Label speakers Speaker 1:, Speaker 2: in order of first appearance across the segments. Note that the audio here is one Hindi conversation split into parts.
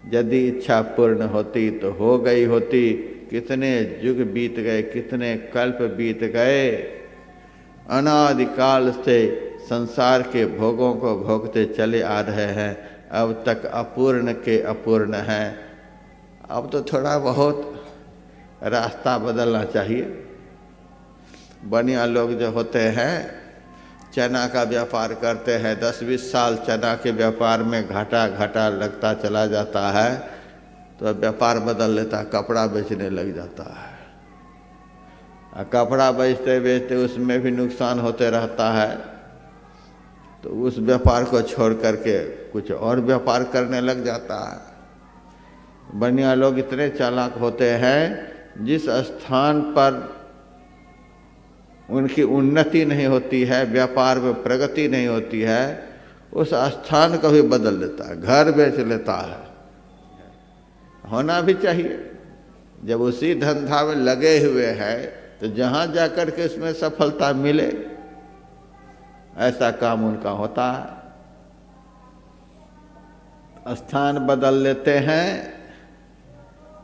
Speaker 1: यदि इच्छा पूर्ण होती तो हो गई होती। कितने युग बीत गए, कितने कल्प बीत गए, अनादिकाल से संसार के भोगों को भोगते चले आ रहे हैं, अब तक अपूर्ण के अपूर्ण हैं। अब तो थोड़ा बहुत रास्ता बदलना चाहिए। बनिया लोग जो होते हैं, चना का व्यापार करते हैं, 10-20 साल चना के व्यापार में घाटा घाटा लगता चला जाता है, तो व्यापार बदल लेता, कपड़ा बेचने लग जाता है। कपड़ा बेचते बेचते उसमें भी नुकसान होते रहता है, तो उस व्यापार को छोड़ करके कुछ और व्यापार करने लग जाता है। बनिया लोग इतने चालाक होते हैं, जिस स्थान पर उनकी उन्नति नहीं होती है, व्यापार में प्रगति नहीं होती है, उस स्थान को भी बदल लेता है, घर बेच लेता है। होना भी चाहिए। जब उसी धंधा में लगे हुए हैं तो जहाँ जाकर के उसमें सफलता मिले, ऐसा काम उनका होता है। स्थान बदल लेते हैं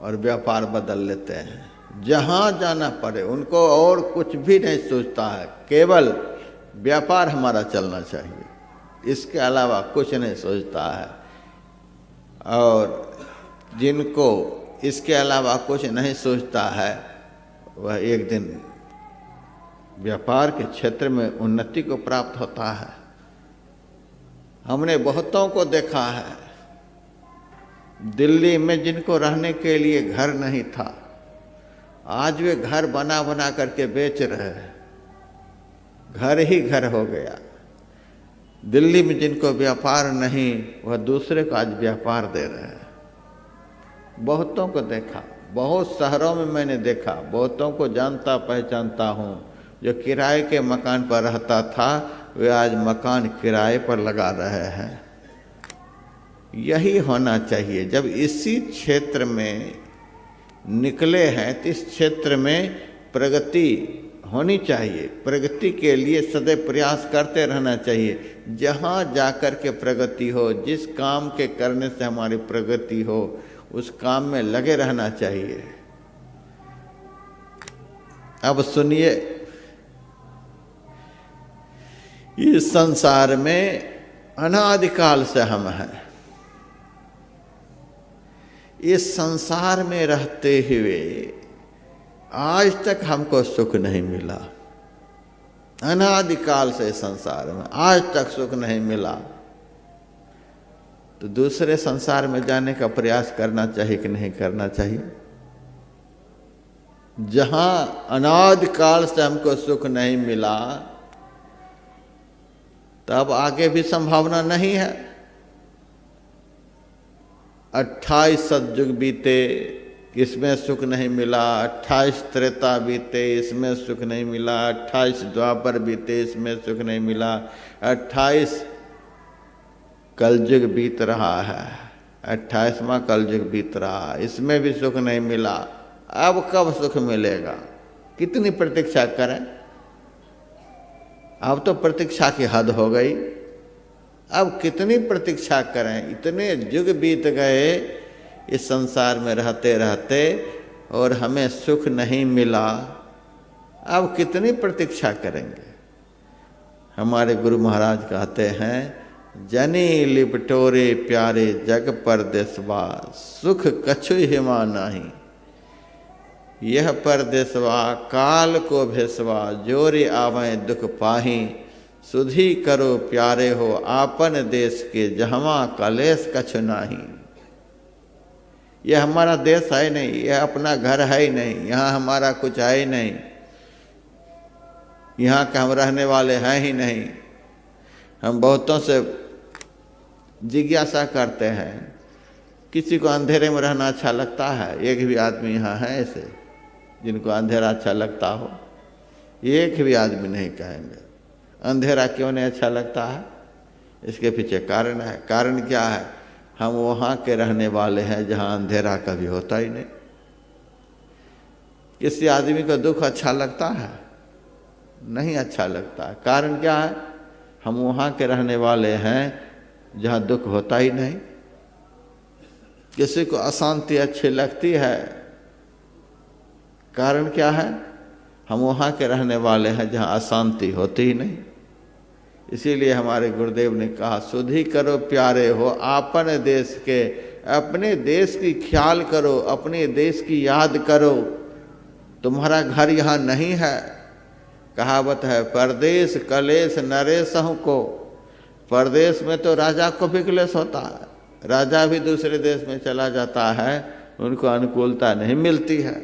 Speaker 1: और व्यापार बदल लेते हैं। जहाँ जाना पड़े उनको और कुछ भी नहीं सोचता है, केवल व्यापार हमारा चलना चाहिए, इसके अलावा कुछ नहीं सोचता है। और जिनको इसके अलावा कुछ नहीं सोचता है, वह एक दिन व्यापार के क्षेत्र में उन्नति को प्राप्त होता है। हमने बहुतों को देखा है, दिल्ली में जिनको रहने के लिए घर नहीं था, आज वे घर बना बना करके बेच रहे हैं, घर ही घर हो गया। दिल्ली में जिनको व्यापार नहीं, वह दूसरे को आज व्यापार दे रहे हैं। बहुतों को देखा, बहुत शहरों में मैंने देखा, बहुतों को जानता पहचानता हूँ। जो किराए के मकान पर रहता था, वे आज मकान किराए पर लगा रहे हैं। यही होना चाहिए। जब इसी क्षेत्र में निकले हैं तो इस क्षेत्र में प्रगति होनी चाहिए। प्रगति के लिए सदैव प्रयास करते रहना चाहिए। जहाँ जाकर के प्रगति हो, जिस काम के करने से हमारी प्रगति हो, उस काम में लगे रहना चाहिए। अब सुनिए, इस संसार में अनादिकाल से हम हैं। इस संसार में रहते हुए आज तक हमको सुख नहीं मिला। अनादिकाल से संसार में आज तक सुख नहीं मिला, तो दूसरे संसार में जाने का प्रयास करना चाहिए कि नहीं करना चाहिए? जहां अनादिकाल से हमको सुख नहीं मिला, तब आगे भी संभावना नहीं है। 28 सतयुग बीते, इसमें सुख नहीं मिला। 28 त्रेता बीते, इसमें सुख नहीं मिला। 28 द्वापर बीते, इसमें सुख नहीं मिला। 28 कलयुग बीत रहा है, 28वां कलयुग बीत रहा है, इसमें भी सुख नहीं मिला। अब कब सुख मिलेगा? कितनी प्रतीक्षा करें? अब तो प्रतीक्षा की हद हो गई। अब कितनी प्रतीक्षा करें? इतने युग बीत गए इस संसार में रहते रहते और हमें सुख नहीं मिला। अब कितनी प्रतीक्षा करेंगे? हमारे गुरु महाराज कहते हैं, जनी लिपटोरे प्यारे जग परदेसवा, सुख कछु हिमा नाही। यह परदेसवा काल को भेसवा, जोरे आवें दुख पाही। सुधी करो प्यारे हो आपन देश के, जहवा कलेश कछु नाही। यह हमारा देश है नहीं, यह अपना घर है ही नहीं, यहाँ हमारा कुछ है ही नहीं, यहाँ के हम रहने वाले हैं ही नहीं। हम बहुतों से जिज्ञासा करते हैं, किसी को अंधेरे में रहना अच्छा लगता है? एक भी आदमी यहाँ है ऐसे जिनको अंधेरा अच्छा लगता हो? एक भी आदमी नहीं कहेंगे। अंधेरा क्यों नहीं अच्छा लगता है? इसके पीछे कारण है। कारण क्या है? हम वहाँ के रहने वाले हैं जहाँ अंधेरा कभी होता ही नहीं। किसी आदमी को दुख अच्छा लगता है? नहीं अच्छा लगता है। कारण क्या है? हम वहाँ के रहने वाले हैं जहाँ दुख होता ही नहीं। किसी को अशांति अच्छी लगती है, कारण क्या है? हम वहाँ के रहने वाले हैं जहाँ अशांति होती ही नहीं। इसीलिए हमारे गुरुदेव ने कहा, सुधि करो प्यारे हो आपन देश के, अपने देश की ख्याल करो, अपने देश की याद करो। तुम्हारा घर यहाँ नहीं है। कहावत है, परदेश कलेश नरेशहु को। परदेश में तो राजा को भी क्लेश होता है, राजा भी दूसरे देश में चला जाता है, उनको अनुकूलता नहीं मिलती है।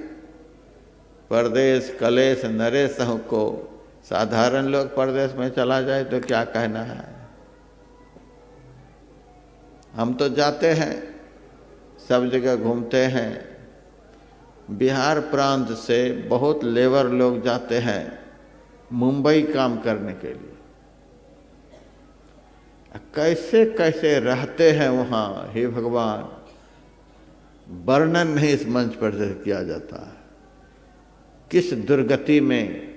Speaker 1: परदेश कलेश नरेशहु को। साधारण लोग परदेश में चला जाए तो क्या कहना है। हम तो जाते हैं, सब जगह घूमते हैं। बिहार प्रांत से बहुत लेबर लोग जाते हैं मुंबई काम करने के लिए। कैसे कैसे रहते हैं वहाँ, हे भगवान, वर्णन नहीं इस मंच पर किया जाता है। किस दुर्गति में,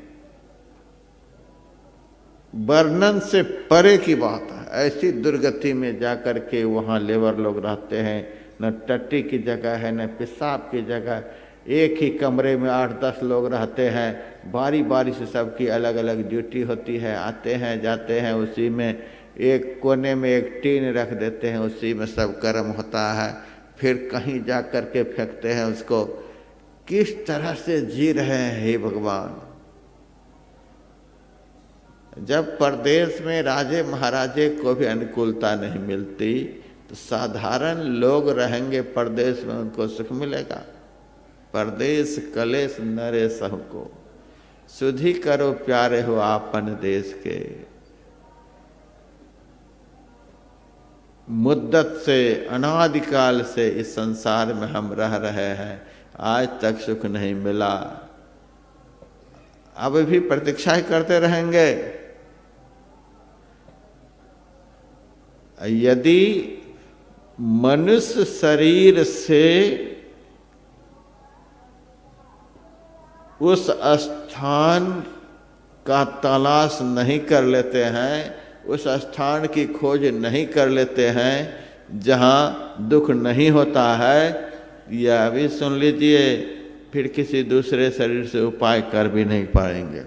Speaker 1: वर्णन से परे की बात है। ऐसी दुर्गति में जाकर के वहाँ लेबर लोग रहते हैं, न टट्टी की जगह है न पेशाब की जगह। एक ही कमरे में 8-10 लोग रहते हैं, बारी बारी से सबकी अलग अलग ड्यूटी होती है, आते हैं जाते हैं। उसी में एक कोने में एक टीन रख देते हैं, उसी में सब गर्म होता है, फिर कहीं जा कर के फेंकते हैं उसको। किस तरह से जी रहे हैं हे भगवान। जब परदेश में राजे महाराजे को भी अनुकूलता नहीं मिलती तो साधारण लोग रहेंगे परदेश में, उनको सुख मिलेगा। परदेश कलेश नरेशहु को। सुधि करो प्यारे हो आपन देश के। मुद्दत से, अनादिकाल से इस संसार में हम रह रहे हैं, आज तक सुख नहीं मिला। अब भी प्रतीक्षा ही करते रहेंगे। यदि मनुष्य शरीर से उस स्थान का तलाश नहीं कर लेते हैं, उस स्थान की खोज नहीं कर लेते हैं जहाँ दुख नहीं होता है, यह भी सुन लीजिए, फिर किसी दूसरे शरीर से उपाय कर भी नहीं पाएंगे।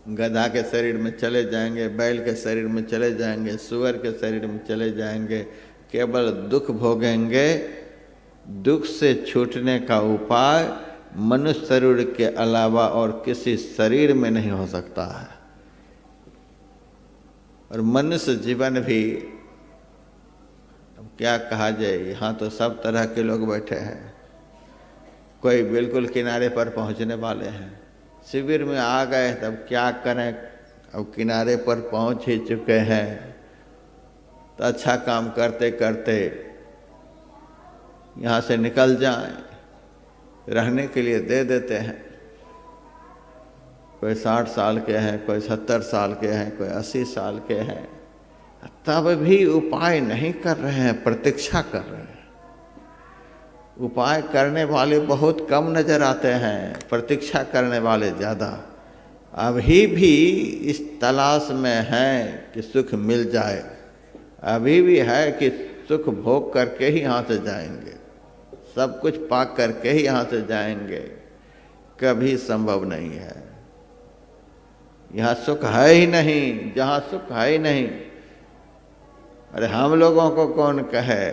Speaker 1: गधा के शरीर में चले जाएंगे, बैल के शरीर में चले जाएंगे, सुअर के शरीर में चले जाएंगे, केवल दुख भोगेंगे। दुख से छूटने का उपाय मनुष्य शरीर के अलावा और किसी शरीर में नहीं हो सकता है। और मनुष्य जीवन भी, अब क्या कहा जाए, यहाँ तो सब तरह के लोग बैठे हैं। कोई बिल्कुल किनारे पर पहुँचने वाले हैं, शिविर में आ गए, तब क्या करें, अब किनारे पर पहुँच ही चुके हैं तो अच्छा काम करते करते यहाँ से निकल जाएं, रहने के लिए दे देते हैं। कोई 60 साल के हैं, कोई 70 साल के हैं, कोई 80 साल के हैं, तब भी उपाय नहीं कर रहे हैं, प्रतीक्षा कर रहे हैं। उपाय करने वाले बहुत कम नजर आते हैं, प्रतीक्षा करने वाले ज़्यादा। अभी भी इस तलाश में हैं कि सुख मिल जाए, अभी भी है कि सुख भोग करके ही यहाँ से जाएंगे, सब कुछ पा करके ही यहाँ से जाएंगे। कभी संभव नहीं है। यहाँ सुख है ही नहीं, जहाँ सुख है ही नहीं। अरे हम लोगों को कौन कहे,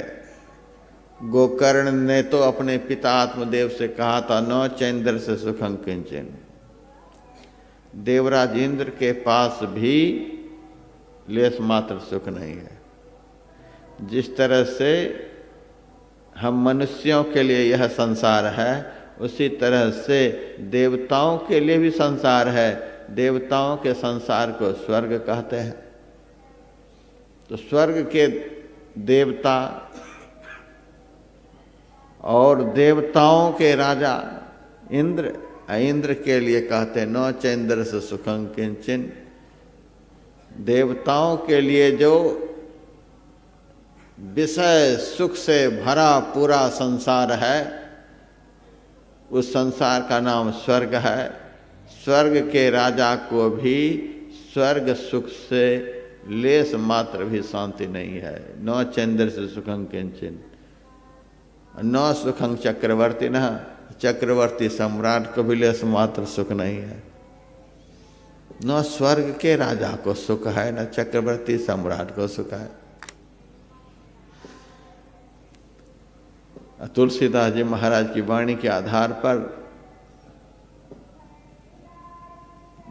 Speaker 1: गोकर्ण ने तो अपने पिता आत्मदेव से कहा था, न चैंद्र से सुखं किंचन। देवराज इंद्र के पास भी लेस मात्र सुख नहीं है। जिस तरह से हम मनुष्यों के लिए यह संसार है, उसी तरह से देवताओं के लिए भी संसार है। देवताओं के संसार को स्वर्ग कहते हैं। तो स्वर्ग के देवता और देवताओं के राजा इंद्र, इंद्र के लिए कहते हैं न चैंद्र से सुखं किंचन। देवताओं के लिए जो विषय सुख से भरा पूरा संसार है, उस संसार का नाम स्वर्ग है। स्वर्ग के राजा को भी स्वर्ग सुख से लेस मात्र भी शांति नहीं है। न चंद्र से सुखं किंचन। न सुखं चक्रवर्ती न, चक्रवर्ती सम्राट को भी लेस मात्र सुख नहीं है। न स्वर्ग के राजा को सुख है, न चक्रवर्ती सम्राट को सुख है। तुलसीदास जी महाराज की वाणी के आधार पर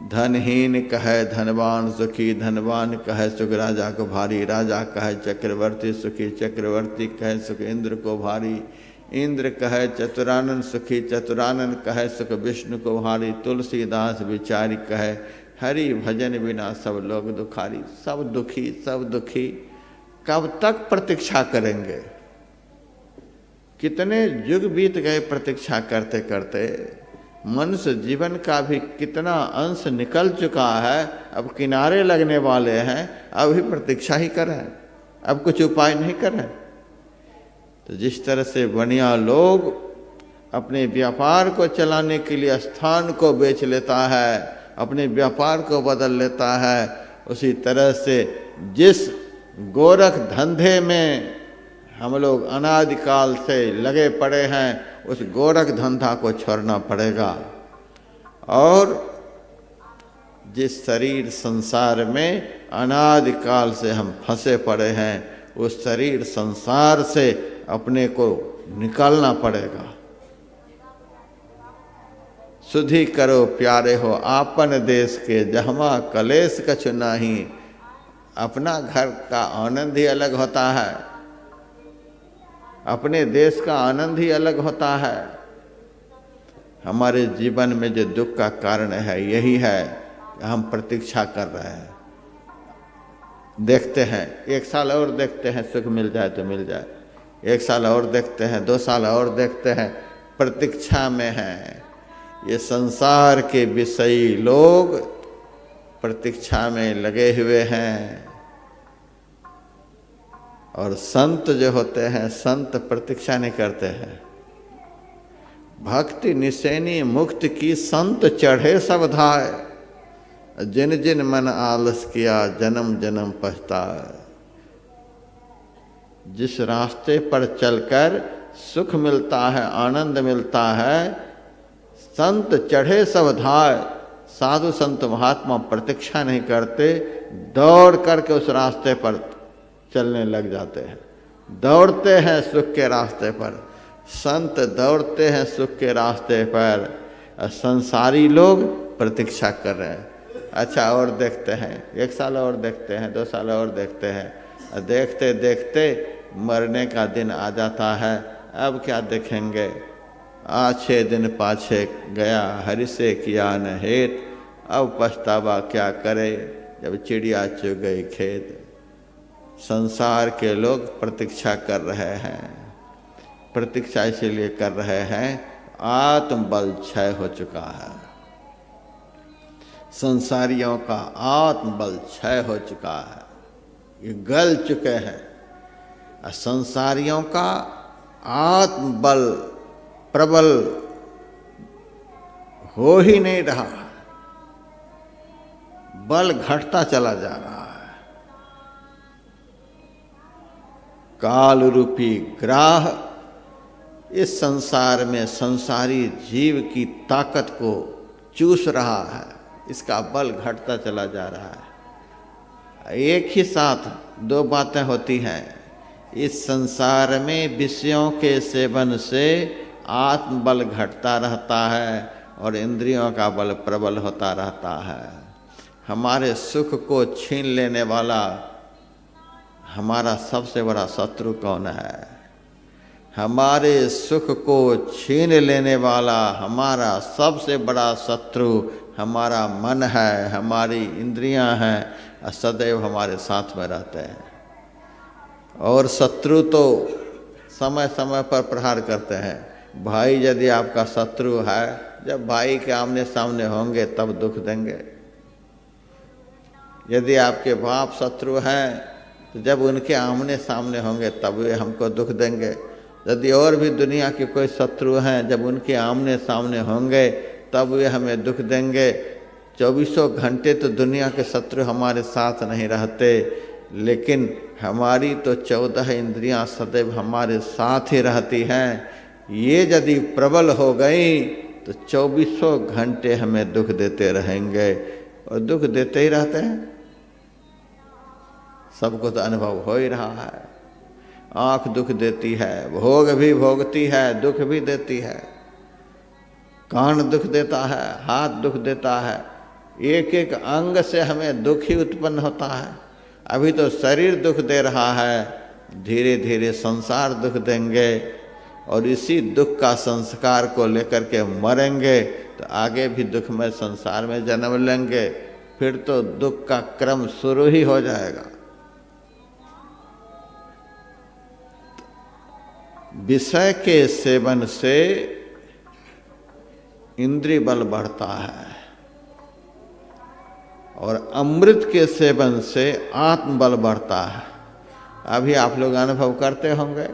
Speaker 1: धनहीन कहे धनवान सुखी, धनवान कहे सुख राजा को भारी, राजा कहे चक्रवर्ती सुखी, चक्रवर्ती कहे सुख इंद्र को भारी, इंद्र कहे चतुरानन सुखी, चतुरानन कहे सुख विष्णु को भारी। तुलसीदास विचारी कहे हरि भजन बिना सब लोग दुखारी। सब दुखी, सब दुखी, कब तक प्रतीक्षा करेंगे? कितने युग बीत गए प्रतीक्षा करते करते। मनुष्य जीवन का भी कितना अंश निकल चुका है, अब किनारे लगने वाले हैं, अब भी प्रतीक्षा ही करें, अब कुछ उपाय नहीं करें। तो जिस तरह से बनिया लोग अपने व्यापार को चलाने के लिए स्थान को बेच लेता है, अपने व्यापार को बदल लेता है, उसी तरह से जिस गोरख धंधे में हम लोग अनादिकाल से लगे पड़े हैं, उस गोरख धंधा को छोड़ना पड़ेगा। और जिस शरीर संसार में अनादिकाल से हम फंसे पड़े हैं, उस शरीर संसार से अपने को निकालना पड़ेगा। सुधि करो प्यारे हो आपन देश के, जहमा कलेश कछु नाही। अपना घर का आनंद ही अलग होता है, अपने देश का आनंद ही अलग होता है। हमारे जीवन में जो दुख का कारण है यही है, हम प्रतीक्षा कर रहे हैं, देखते हैं 1 साल और देखते हैं, सुख मिल जाए तो मिल जाए, 1 साल और देखते हैं, 2 साल और देखते हैं, प्रतीक्षा में हैं। ये संसार के विषयी लोग प्रतीक्षा में लगे हुए हैं। और संत जो होते हैं, संत प्रतीक्षा नहीं करते हैं। भक्ति निशैनी मुक्त की संत चढ़े सब धाय, जिन जिन मन आलस किया जन्म जन्म पछताए। जिस रास्ते पर चलकर सुख मिलता है, आनंद मिलता है, संत चढ़े सब धाय। साधु संत महात्मा प्रतीक्षा नहीं करते, दौड़ करके उस रास्ते पर चलने लग जाते हैं, दौड़ते हैं सुख के रास्ते पर। संत दौड़ते हैं सुख के रास्ते पर, संसारी लोग प्रतीक्षा कर रहे हैं। अच्छा और देखते हैं, 1 साल और देखते हैं, 2 साल और देखते हैं, देखते देखते मरने का दिन आ जाता है। अब क्या देखेंगे? 6 दिन पाछे गया हरि से किया न हेत, अब पछतावा क्या करे जब चिड़िया चुग गई खेत। संसार के लोग प्रतीक्षा कर रहे हैं, प्रतीक्षा इसीलिए कर रहे हैं, आत्मबल क्षय हो चुका है। संसारियों का आत्मबल क्षय हो चुका है, ये गल चुके हैं। संसारियों का आत्मबल प्रबल हो ही नहीं रहा, बल घटता चला जा रहा है। काल रूपी ग्राह इस संसार में संसारी जीव की ताकत को चूस रहा है, इसका बल घटता चला जा रहा है। एक ही साथ 2 बातें होती हैं, इस संसार में विषयों के सेवन से आत्मबल घटता रहता है और इंद्रियों का बल प्रबल होता रहता है। हमारे सुख को छीन लेने वाला हमारा सबसे बड़ा शत्रु कौन है? हमारे सुख को छीन लेने वाला हमारा सबसे बड़ा शत्रु हमारा मन है, हमारी इंद्रियां हैं, सदैव हमारे साथ में रहते हैं। और शत्रु तो समय समय पर प्रहार करते हैं। भाई यदि आपका शत्रु है, जब भाई के आमने सामने होंगे तब दुख देंगे। यदि आपके बाप शत्रु हैं तो जब उनके आमने सामने होंगे तब वे हमको दुख देंगे। यदि और भी दुनिया के कोई शत्रु हैं, जब उनके आमने सामने होंगे तब वे हमें दुख देंगे। 24 घंटे तो दुनिया के शत्रु हमारे साथ नहीं रहते, लेकिन हमारी तो 14 इंद्रियां सदैव हमारे साथ ही रहती हैं। ये यदि प्रबल हो गई तो 24 घंटे हमें दुख देते रहेंगे, और दुख देते ही रहते हैं। सबको तो अनुभव हो ही रहा है। आँख दुख देती है, भोग भी भोगती है, दुख भी देती है। कान दुख देता है, हाथ दुख देता है, एक एक अंग से हमें दुख ही उत्पन्न होता है। अभी तो शरीर दुख दे रहा है, धीरे धीरे संसार दुख देंगे, और इसी दुख का संस्कार को लेकर के मरेंगे तो आगे भी दुखमय संसार में जन्म लेंगे। फिर तो दुख का क्रम शुरू ही हो जाएगा। विषय के सेवन से इंद्रिय बल बढ़ता है, और अमृत के सेवन से आत्मबल बढ़ता है। अभी आप लोग अनुभव करते होंगे।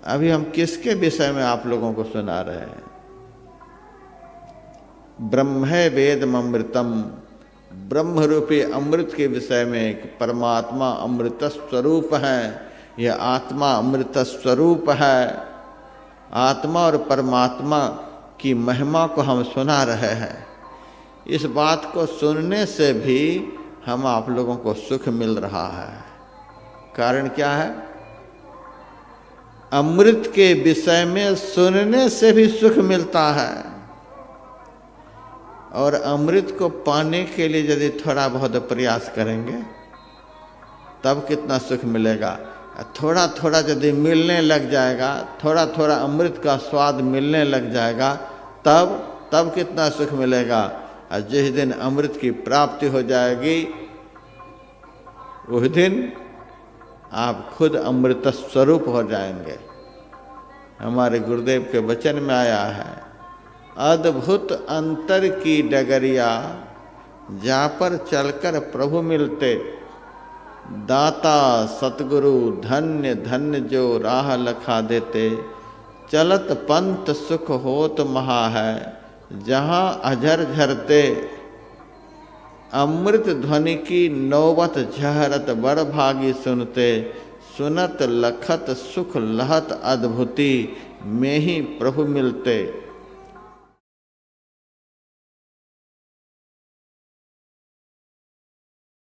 Speaker 1: अभी हम किसके विषय में आप लोगों को सुना रहे हैं? ब्रह्मे वेदम अमृतम, ब्रह्म रूपी अमृत के विषय में कि परमात्मा अमृत स्वरूप है, यह आत्मा अमृत स्वरूप है। आत्मा और परमात्मा की महिमा को हम सुना रहे हैं। इस बात को सुनने से भी हम आप लोगों को सुख मिल रहा है। कारण क्या है? अमृत के विषय में सुनने से भी सुख मिलता है, और अमृत को पाने के लिए यदि थोड़ा बहुत प्रयास करेंगे तब कितना सुख मिलेगा। थोड़ा थोड़ा यदि मिलने लग जाएगा, थोड़ा थोड़ा अमृत का स्वाद मिलने लग जाएगा, तब कितना सुख मिलेगा। और जिस दिन अमृत की प्राप्ति हो जाएगी उस दिन आप खुद अमृत स्वरूप हो जाएंगे। हमारे गुरुदेव के वचन में आया है, अद्भुत अंतर की डगरिया जा पर चलकर प्रभु मिलते, दाता सतगुरु धन्य धन्य जो राह लखा देते, चलत पंथ सुख होत महा है, जहाँ अझर झरते, अमृत ध्वनि की नौबत झहरत बड़ भागी सुनते, सुनत लखत सुख लहत अद्भुति में ही प्रभु मिलते।